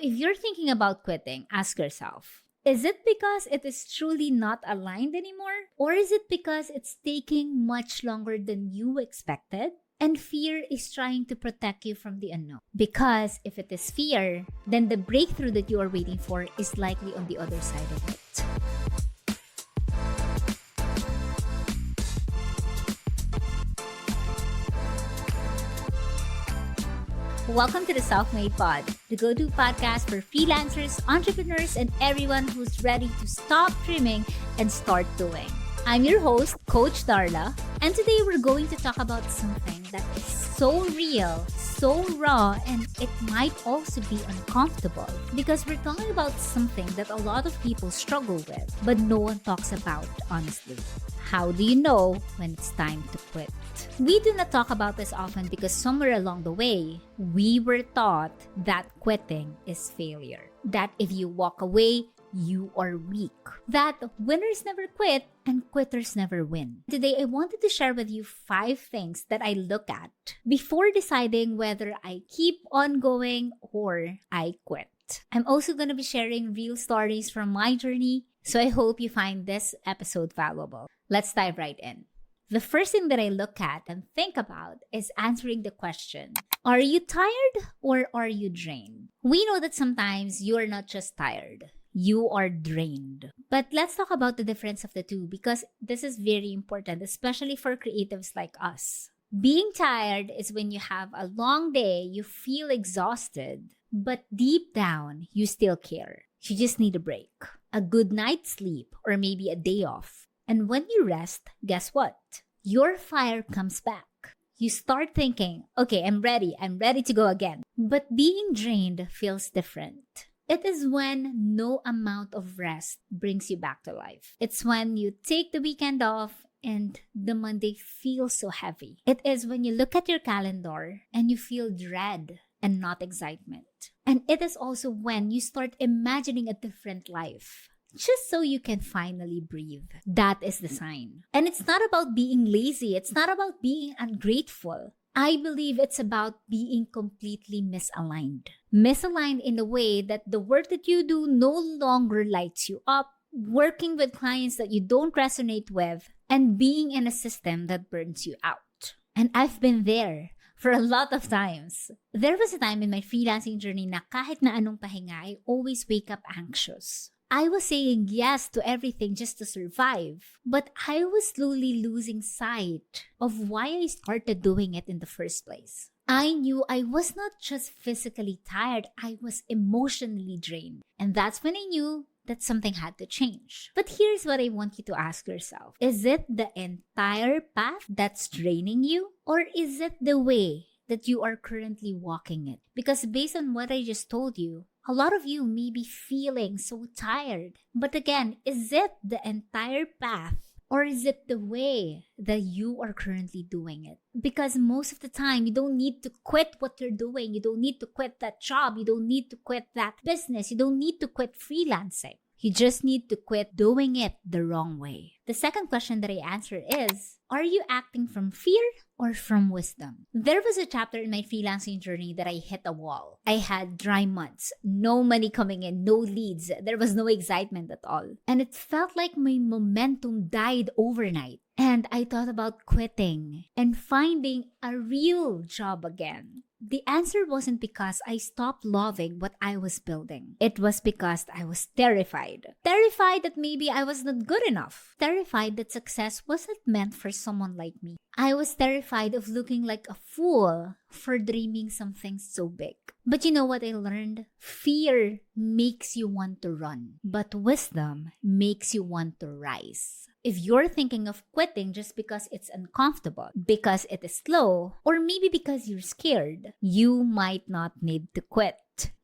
If you're thinking about quitting, ask yourself, is it because it is truly not aligned anymore? Or is it because it's taking much longer than you expected? And fear is trying to protect you from the unknown. Because if it is fear, then the breakthrough that you are waiting for is likely on the other side of it. Welcome to the Self-Made Pod, the go-to podcast for freelancers, entrepreneurs, and everyone who's ready to stop dreaming and start doing. I'm your host, Coach Darla, and today we're going to talk about something that is so real, so raw, and it might also be uncomfortable because we're talking about something that a lot of people struggle with, but no one talks about honestly. How do you know when it's time to quit? We do not talk about this often because somewhere along the way, we were taught that quitting is failure. That if you walk away, you are weak. That winners never quit and quitters never win. Today, I wanted to share with you 5 things that I look at before deciding whether I keep on going or I quit. I'm also going to be sharing real stories from my journey, so I hope you find this episode valuable. Let's dive right in. The first thing that I look at and think about is answering the question, are you tired or are you drained? We know that sometimes you are not just tired, you are drained. But let's talk about the difference of the two because this is very important, especially for creatives like us. Being tired is when you have a long day, you feel exhausted, but deep down, you still care. You just need a break, a good night's sleep, or maybe a day off. And when you rest, guess what? Your fire comes back. You start thinking, okay, I'm ready to go again. But being drained feels different. It is when no amount of rest brings you back to life. It's when you take the weekend off and the Monday feels so heavy. It is when you look at your calendar and you feel dread and not excitement. And it is also when you start imagining a different life, just so you can finally breathe. That is the sign. And it's not about being lazy. It's not about being ungrateful. I believe it's about being completely misaligned. Misaligned in the way that the work that you do no longer lights you up, working with clients that you don't resonate with, and being in a system that burns you out. And I've been there for a lot of times. There was a time in my freelancing journey na kahit na anong pahinga, I always wake up anxious. I was saying yes to everything just to survive, but I was slowly losing sight of why I started doing it in the first place. I knew I was not just physically tired, I was emotionally drained. And that's when I knew that something had to change. But here's what I want you to ask yourself. Is it the entire path that's draining you? Or is it the way that you are currently walking it? Because based on what I just told you, a lot of you may be feeling so tired. But again, is it the entire path or is it the way that you are currently doing it? Because most of the time, you don't need to quit what you're doing. You don't need to quit that job. You don't need to quit that business. You don't need to quit freelancing. You just need to quit doing it the wrong way. The second question that I answer is, are you acting from fear or from wisdom? There was a chapter in my freelancing journey that I hit a wall. I had dry months, no money coming in, no leads. There was no excitement at all. And it felt like my momentum died overnight. And I thought about quitting and finding a real job again. The answer wasn't because I stopped loving what I was building. It was because I was terrified. Terrified that maybe I was not good enough. Terrified that success wasn't meant for someone like me. I was terrified of looking like a fool for dreaming something so big. But you know what I learned? Fear makes you want to run, but wisdom makes you want to rise. If you're thinking of quitting just because it's uncomfortable, because it is slow, or maybe because you're scared, you might not need to quit.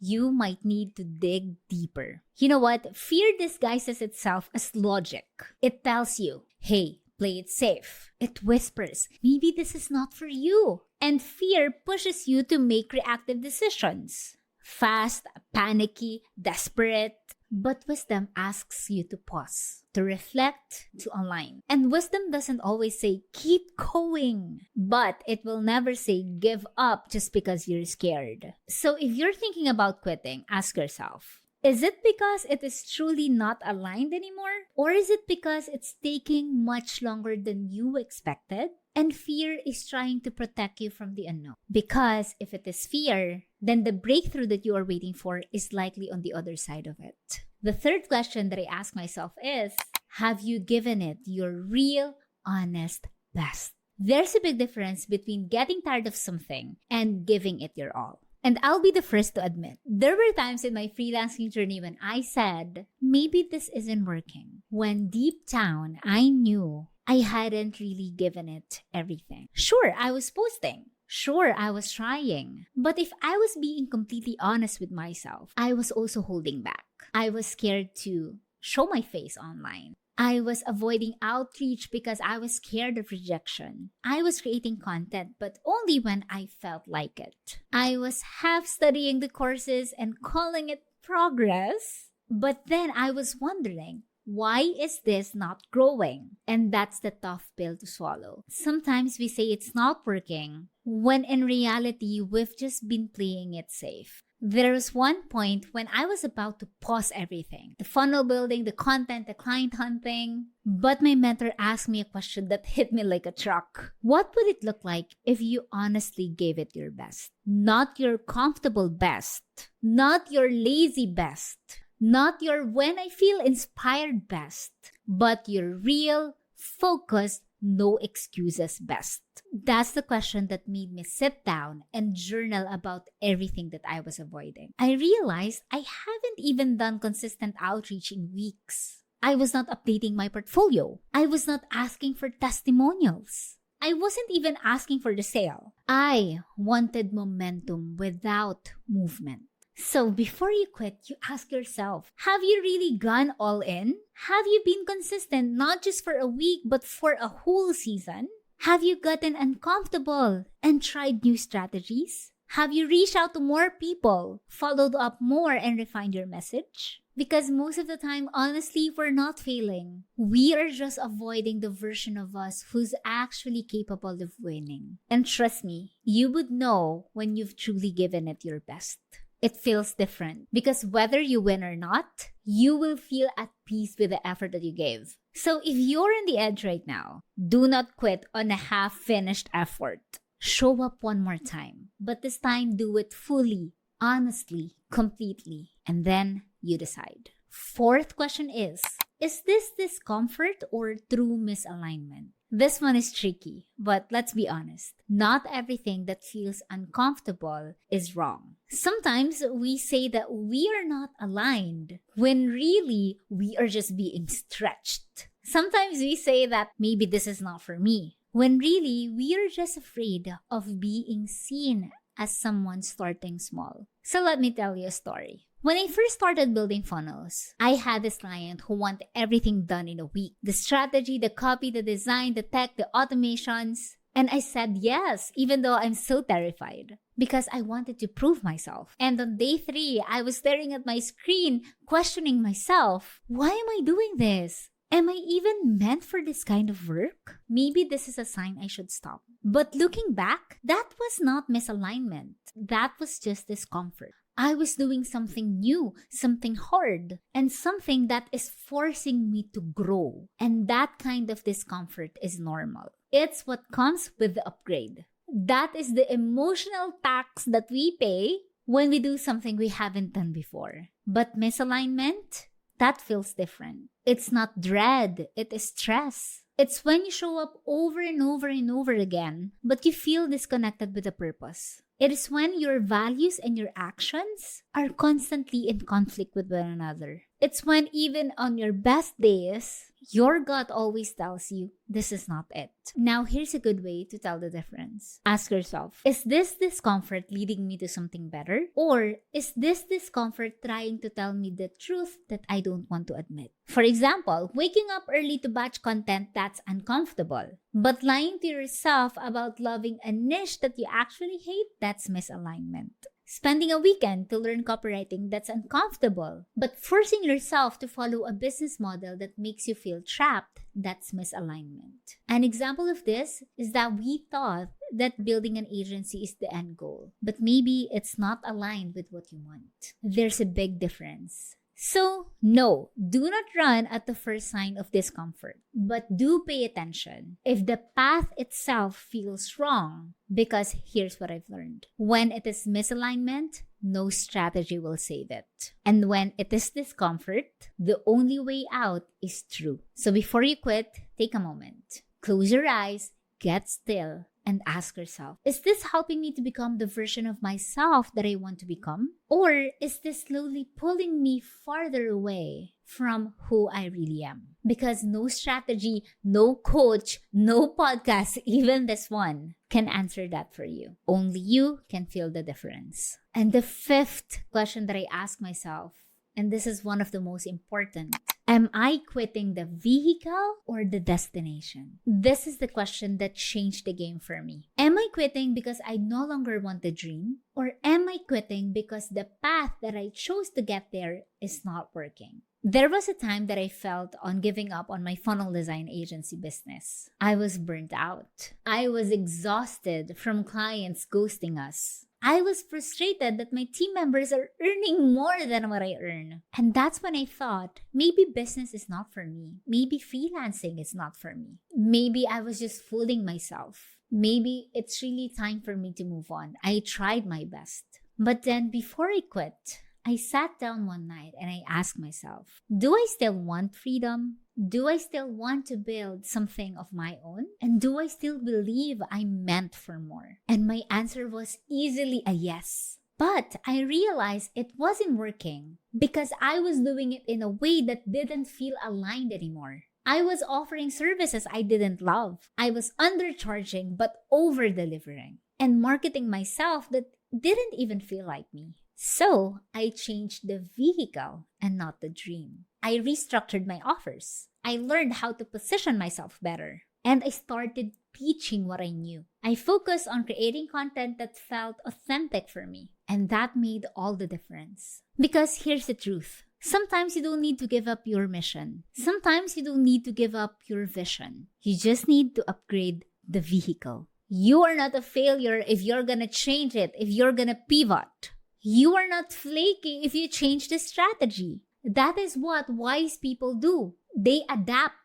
You might need to dig deeper. You know what? Fear disguises itself as logic. It tells you, hey, play it safe. It whispers, maybe this is not for you. And fear pushes you to make reactive decisions. Fast, panicky, desperate. But wisdom asks you to pause, to reflect, to align. And wisdom doesn't always say, keep going, but it will never say, give up just because you're scared. So if you're thinking about quitting, ask yourself, is it because it is truly not aligned anymore? Or is it because it's taking much longer than you expected? And fear is trying to protect you from the unknown. Because if it is fear, then the breakthrough that you are waiting for is likely on the other side of it. The third question that I ask myself is, have you given it your real, honest best? There's a big difference between getting tired of something and giving it your all. And I'll be the first to admit, there were times in my freelancing journey when I said, maybe this isn't working. When deep down, I knew I hadn't really given it everything. Sure, I was posting. Sure, I was trying. But if I was being completely honest with myself, I was also holding back. I was scared to show my face online. I was avoiding outreach because I was scared of rejection. I was creating content, but only when I felt like it. I was half studying the courses and calling it progress. But then I was wondering, why is this not growing? And that's the tough pill to swallow. Sometimes we say it's not working, when in reality, we've just been playing it safe. There was one point when I was about to pause everything. The funnel building, the content, the client hunting. But my mentor asked me a question that hit me like a truck. What would it look like if you honestly gave it your best? Not your comfortable best. Not your lazy best. Not your when I feel inspired best. But your real, focused, no excuses best. That's the question that made me sit down and journal about everything that I was avoiding. I realized I haven't even done consistent outreach in weeks. I was not updating my portfolio. I was not asking for testimonials. I wasn't even asking for the sale. I wanted momentum without movement. So before you quit, you ask yourself, have you really gone all in? Have you been consistent not just for a week but for a whole season? Have you gotten uncomfortable and tried new strategies? Have you reached out to more people, followed up more, and refined your message? Because most of the time, honestly, we're not failing. We are just avoiding the version of us who's actually capable of winning. And trust me, you would know when you've truly given it your best. It feels different because whether you win or not, you will feel at peace with the effort that you gave. So if you're on the edge right now, do not quit on a half-finished effort. Show up one more time, but this time do it fully, honestly, completely, and then you decide. Fourth question is this discomfort or true misalignment? This one is tricky, but let's be honest. Not everything that feels uncomfortable is wrong. Sometimes we say that we are not aligned when really we are just being stretched. Sometimes we say that maybe this is not for me when really we are just afraid of being seen as someone starting small. So let me tell you a story. When I first started building funnels, I had this client who wanted everything done in a week. The strategy, the copy, the design, the tech, the automations. And I said yes, even though I'm so terrified, because I wanted to prove myself. And on day 3, I was staring at my screen, questioning myself. Why am I doing this? Am I even meant for this kind of work? Maybe this is a sign I should stop. But looking back, that was not misalignment. That was just discomfort. I was doing something new, something hard, and something that is forcing me to grow. And that kind of discomfort is normal. It's what comes with the upgrade. That is the emotional tax that we pay when we do something we haven't done before. But misalignment, that feels different. It's not dread, it is stress. It's when you show up over and over and over again, but you feel disconnected with the purpose. It is when your values and your actions are constantly in conflict with one another. It's when even on your best days, your gut always tells you, this is not it. Now, here's a good way to tell the difference. Ask yourself, is this discomfort leading me to something better? Or is this discomfort trying to tell me the truth that I don't want to admit? For example, waking up early to batch content that's uncomfortable. But lying to yourself about loving a niche that you actually hate, that's misalignment. Spending a weekend to learn copywriting that's uncomfortable, but forcing yourself to follow a business model that makes you feel trapped, that's misalignment. An example of this is that we thought that building an agency is the end goal, but maybe it's not aligned with what you want. There's a big difference. So, no, do not run at the first sign of discomfort, but do pay attention if the path itself feels wrong, because here's what I've learned. When it is misalignment, no strategy will save it. And when it is discomfort, the only way out is through. So before you quit, take a moment, close your eyes, get still, and ask yourself, is this helping me to become the version of myself that I want to become? Or is this slowly pulling me farther away from who I really am? Because no strategy, no coach, no podcast, even this one, can answer that for you. Only you can feel the difference. And the fifth question that I ask myself, and this is one of the most important, am I quitting the vehicle or the destination? This is the question that changed the game for me. Am I quitting because I no longer want the dream? Or am I quitting because the path that I chose to get there is not working? There was a time that I felt on giving up on my funnel design agency business. I was burnt out. I was exhausted from clients ghosting us. I was frustrated that my team members are earning more than what I earn. And that's when I thought, maybe business is not for me. Maybe freelancing is not for me. Maybe I was just fooling myself. Maybe it's really time for me to move on. I tried my best. But then before I quit, I sat down one night and I asked myself, do I still want freedom? Do I still want to build something of my own? And do I still believe I'm meant for more? And my answer was easily a yes. But I realized it wasn't working because I was doing it in a way that didn't feel aligned anymore. I was offering services I didn't love. I was undercharging but over-delivering and marketing myself that didn't even feel like me. So I changed the vehicle and not the dream. I restructured my offers. I learned how to position myself better. And I started teaching what I knew. I focused on creating content that felt authentic for me. And that made all the difference. Because here's the truth. Sometimes you don't need to give up your mission. Sometimes you don't need to give up your vision. You just need to upgrade the vehicle. You are not a failure if you're gonna change it, if you're gonna pivot. You are not flaky if you change the strategy. That is what wise people do. They adapt.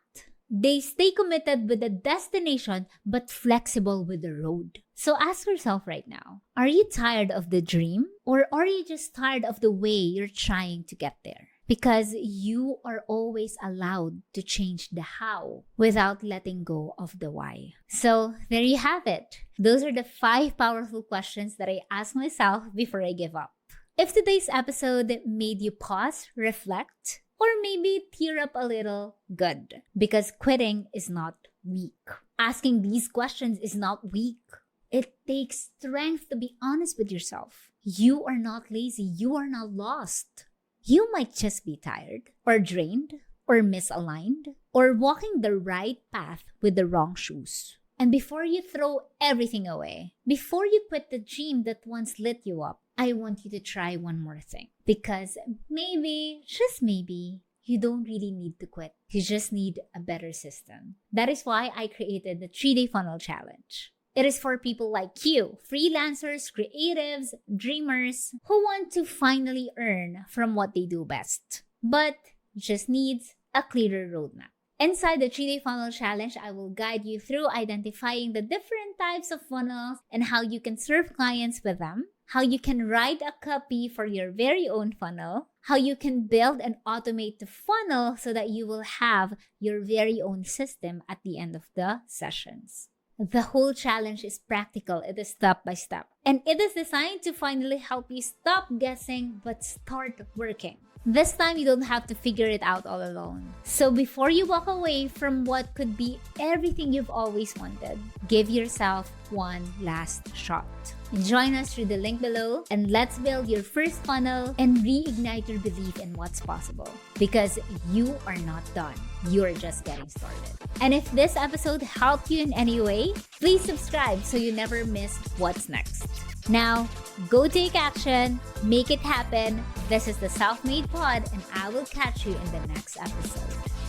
They stay committed with the destination but flexible with the road. So ask yourself right now, are you tired of the dream or are you just tired of the way you're trying to get there? Because you are always allowed to change the how without letting go of the why. So there you have it. Those are the 5 powerful questions that I ask myself before I give up. If today's episode made you pause, reflect, or maybe tear up a little, good. Because quitting is not weak. Asking these questions is not weak. It takes strength to be honest with yourself. You are not lazy. You are not lost. You might just be tired, or drained, or misaligned, or walking the right path with the wrong shoes. And before you throw everything away, before you quit the dream that once lit you up, I want you to try one more thing. Because maybe, just maybe, you don't really need to quit. You just need a better system. That is why I created the 3-Day Funnel Challenge. It is for people like you, freelancers, creatives, dreamers, who want to finally earn from what they do best, but just needs a clearer roadmap. Inside the 3-Day Funnel Challenge, I will guide you through identifying the different types of funnels and how you can serve clients with them, how you can write a copy for your very own funnel, how you can build and automate the funnel so that you will have your very own system at the end of the sessions. The whole challenge is practical. It is step by step. And it is designed to finally help you stop guessing but start working. This time, you don't have to figure it out all alone. So before you walk away from what could be everything you've always wanted, give yourself one last shot. Join us through the link below and let's build your first funnel and reignite your belief in what's possible. Because you are not done. You're just getting started. And if this episode helped you in any way, please subscribe so you never miss what's next. Now, go take action, make it happen. This is the Self-Made Pod, and I will catch you in the next episode.